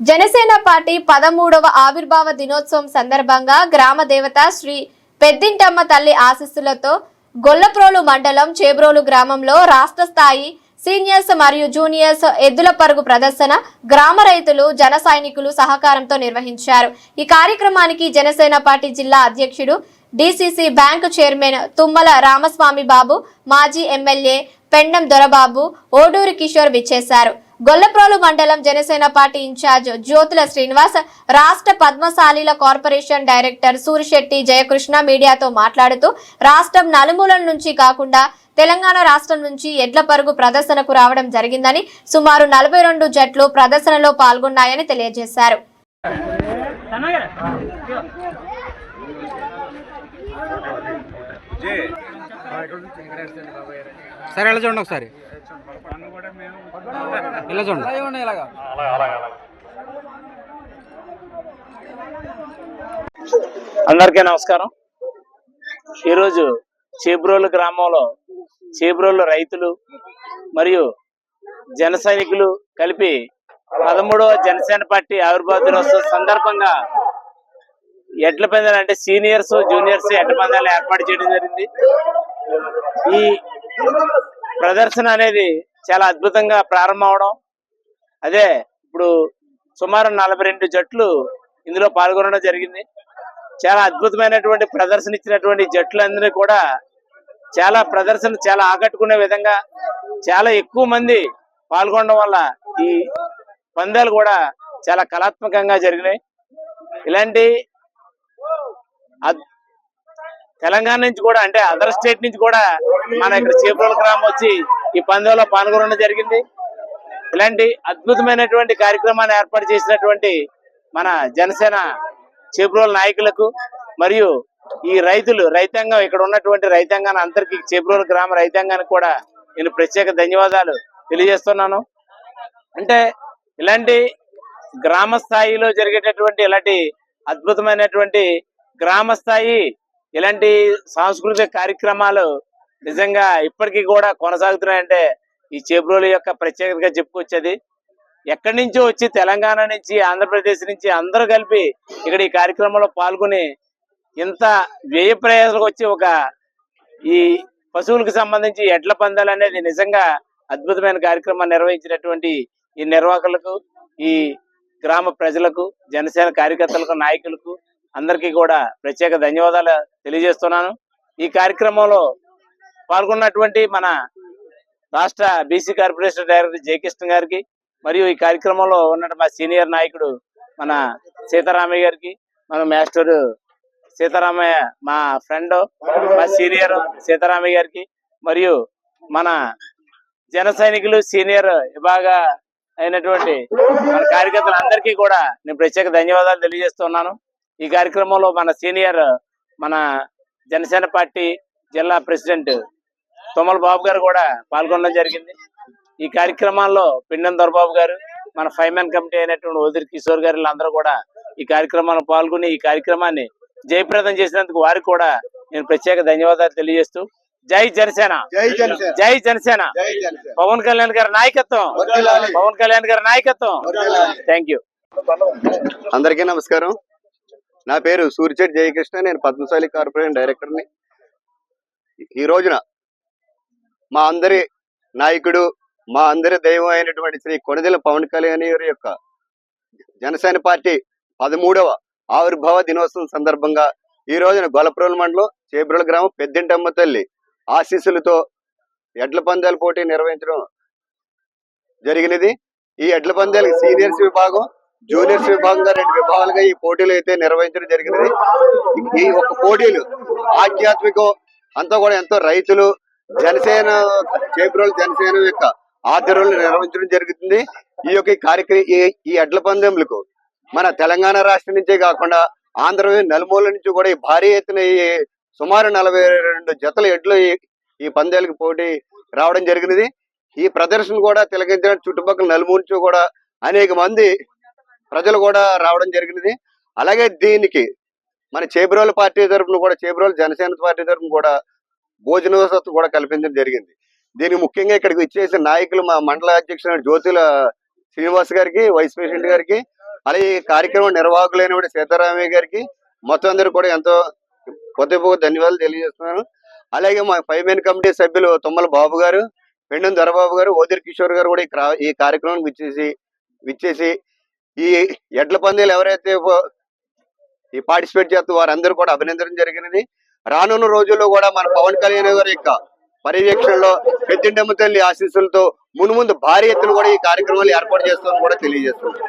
Janasena party 13వ ఆవిర్భావ దినోత్సవం సందర్భంగా గ్రామ దేవత శ్రీ పెద్దింటమ్మ తల్లి ఆశీస్సులతో గొల్లప్రోలు మండలం చేబ్రోలు గ్రామంలో రాష్ట్ర స్థాయి సీనియర్స్ మరియు జూనియర్స్ ఎద్దుల పరుగు ప్రదర్శన గ్రామ రైతులు జన సైనికులు సహకారంతో నిర్వహించారు। ఈ కార్యక్రమానికి జనసేన పార్టీ జిల్లా అధ్యక్షుడు DCC bank chairman Tummala Ramaswamy Babu, మాజీ ఎమ్మెల్యే పెండం దొరబాబు, ఓడూరి కిషోర్ విచ్చేశారు। గొల్లప్రోలు మండలం జనసేన పార్టీ ఇన్ఛార్జ్ జ్యోతుల శ్రీనివాస్, రాష్ట్ర పద్మశాలీల కార్పొరేషన్ డైరెక్టర్ సూరిశెట్టి జయకృష్ణ మీడియాతో మాట్లాడుతూ రాష్ట్రం నలుమూలల నుంచి కాకుండా తెలంగాణ రాష్ట్రం నుంచి ఎడ్ల పరుగు ప్రదర్శనకు రావడం జరిగిందని, సుమారు 42 జట్లు ప్రదర్శనలో పాల్గొన్నాయని తెలియజేశారు। సరే ఇలా చూడండి, ఒకసారి ఇలా చూడండి। అందరికీ నమస్కారం। ఈరోజు చేబ్రోలు గ్రామంలో చేబ్రోలు రైతులు మరియు జన సైనికులు కలిపి 13వ జనసేన పార్టీ ఆవిర్భావ దినోత్సవం సందర్భంగా ఎడ్ల పందాలు అంటే సీనియర్స్ జూనియర్స్ ఎడ్ల పందాలు ఏర్పాటు చేయడం జరిగింది। ఈ ప్రదర్శన అనేది చాలా అద్భుతంగా ప్రారంభం అవడం, అదే ఇప్పుడు సుమారు 42 జట్లు ఇందులో పాల్గొనడం జరిగింది। చాలా అద్భుతమైనటువంటి ప్రదర్శన ఇచ్చినటువంటి జట్లందరూ కూడా చాలా ప్రదర్శన చాలా ఆకట్టుకునే విధంగా చాలా ఎక్కువ మంది పాల్గొనడం వల్ల ఈ పందాలు కూడా చాలా కళాత్మకంగా జరిగినాయి। ఇలాంటి తెలంగాణ నుంచి కూడా అంటే అదర్ స్టేట్ నుంచి కూడా మన ఇక్కడ చేబ్రోలు గ్రామం వచ్చి ఈ పందెంలో పాల్గొనడం జరిగింది। ఇలాంటి అద్భుతమైనటువంటి కార్యక్రమాన్ని ఏర్పాటు చేసినటువంటి మన జనసేన చేబ్రోలు నాయకులకు మరియు ఈ రైతాంగం ఇక్కడ ఉన్నటువంటి రైతాంగాన్ని అందరికీ చేబ్రోలు గ్రామ రైతాంగానికి కూడా నేను ప్రత్యేక ధన్యవాదాలు తెలియజేస్తున్నాను। అంటే ఇలాంటి గ్రామ స్థాయిలో జరిగేటటువంటి ఇలాంటి అద్భుతమైనటువంటి గ్రామ స్థాయి ఇలాంటి సాంస్కృతిక కార్యక్రమాలు నిజంగా ఇప్పటికీ కూడా కొనసాగుతున్నాయంటే ఈ చేబ్రోలు యొక్క ప్రత్యేకతగా చెప్పుకొచ్చేది। ఎక్కడి నుంచో వచ్చి తెలంగాణ నుంచి ఆంధ్రప్రదేశ్ నుంచి అందరూ కలిపి ఇక్కడ ఈ కార్యక్రమంలో పాల్గొని ఇంత వ్యయ ప్రయాసాలకు వచ్చి ఒక ఈ పశువులకు సంబంధించి ఎడ్ల పందాలు అనేది నిజంగా అద్భుతమైన కార్యక్రమాన్ని నిర్వహించినటువంటి ఈ నిర్వాహకులకు, ఈ గ్రామ ప్రజలకు, జనసేన కార్యకర్తలకు, నాయకులకు అందరికీ కూడా ప్రత్యేక ధన్యవాదాలు తెలియజేస్తున్నాను। ఈ కార్యక్రమంలో పాల్గొన్నటువంటి మన రాష్ట్ర బీసీ కార్పొరేషన్ డైరెక్టర్ జయకృష్ణ గారికి మరియు ఈ కార్యక్రమంలో ఉన్న మా సీనియర్ నాయకుడు మన సీతారామయ్య గారికి, మన మాస్టర్ సీతారామయ్య మా ఫ్రెండ్ మా సీనియర్ సీతారామయ్య గారికి మరియు మన జన సైనికులు సీనియర్ విభాగ అయినటువంటి మన కార్యకర్తలందరికీ కూడా నేను ప్రత్యేక ధన్యవాదాలు తెలియజేస్తున్నాను। ఈ కార్యక్రమంలో మన సీనియర్ మన జనసేన పార్టీ జిల్లా ప్రెసిడెంట్ తుమ్మల బాబు గారు కూడా పాల్గొనడం జరిగింది। ఈ కార్యక్రమాల్లో పెండం దొరబాబు గారు, మన ఫైర్మెన్ కమిటీ అయినటువంటి ఓడూరి కిషోర్ గారు అందరూ కూడా ఈ కార్యక్రమంలో పాల్గొని ఈ కార్యక్రమాన్ని జయప్రదం చేసినందుకు వారికి కూడా నేను ప్రత్యేక ధన్యవాదాలు తెలియజేస్తూ జై జనసేన, జై జనసేన, పవన్ కళ్యాణ్ గారి నాయకత్వం, పవన్ కళ్యాణ్ గారి నాయకత్వం। Thank you. అందరికీ నమస్కారం। నా పేరు సూరిశెట్టి జయకృష్ణ, నేను పద్మశాలి కార్పొరేషన్ డైరెక్టర్ని। ఈ రోజున మా అందరి నాయకుడు, మా అందరి దైవం అయినటువంటి శ్రీ కొణిదెల పవన్ కళ్యాణ్ గారి యొక్క జనసేన పార్టీ 13వ ఆవిర్భావ దినోత్సవం సందర్భంగా ఈ రోజున గొల్లప్రోలు మండలం చేబ్రోలు గ్రామం పెద్దింటమ్మ తల్లి ఆశీస్సులతో ఎడ్ల పందాల పోటీ నిర్వహించడం జరిగినది। ఈ ఎడ్ల పందాలకి సీనియర్స్ విభాగం, జూనియర్స్ విభాగంగా 2 విభాగాలుగా ఈ పోటీలు అయితే నిర్వహించడం జరిగినది। ఈ ఒక పోటీలు ఆధ్యాత్మికం అంతా కూడా ఎంతో రైతులు జనసేన చేబ్రోలు జనసేన యొక్క ఆధ్వర్యంలో నిర్వహించడం జరుగుతుంది। ఈ యొక్క ఈ ఎడ్ల పందెంలకు మన తెలంగాణ రాష్ట్రం నుంచే కాకుండా ఆంధ్రప్రదేశ్ నలుమూల నుంచి కూడా ఈ భారీ ఎత్తున సుమారు 42 జతల ఎడ్లు ఈ పందాలకు పోటీ రావడం జరిగినది। ఈ ప్రదర్శన కూడా తిలకించడం చుట్టుపక్కల నలుమూల నుంచి కూడా అనేక మంది ప్రజలు కూడా రావడం జరిగినది। అలాగే దీనికి మన చేబ్రోలు పార్టీ తరఫున కూడా చేబ్రోలు జనసేన పార్టీ తరఫున కూడా భోజన వసతి కూడా కల్పించడం జరిగింది। దీనికి ముఖ్యంగా ఇక్కడికి ఇచ్చేసిన నాయకులు మా మండల అధ్యక్షుడు జ్యోతుల శ్రీనివాస్ గారికి, వైస్ ప్రెసిడెంట్ గారికి, అలాగే ఈ కార్యక్రమం నిర్వాహకులైన సీతారామయ్య గారికి మొత్తం అందరూ కూడా ఎంతో హృదయపూర్వక ధన్యవాదాలు తెలియజేస్తున్నాను. అలాగే మా 5 మెయిన్ కమిటీ సభ్యులు తుమ్మల బాబు గారు, పెండం దొరబాబు గారు, ఓదిరి కిషోర్ గారు కూడా ఈ కార్యక్రమానికి విచ్చేసి ఈ ఎడ్ల పందాలు ఎవరైతే ఈ పార్టిసిపేట్ చేస్తూ వారందరూ కూడా అభినందన జరిగినది. రానున్న రోజుల్లో కూడా మన పవన్ కళ్యాణ్ గారి యొక్క పర్యవేక్షణలో పెద్దింటమ్మ తల్లి ఆశీస్సులతో మునుముందు భారీ ఎత్తున కూడా ఈ కార్యక్రమాలు ఏర్పాటు చేస్తామని కూడా తెలియజేస్తున్నాం.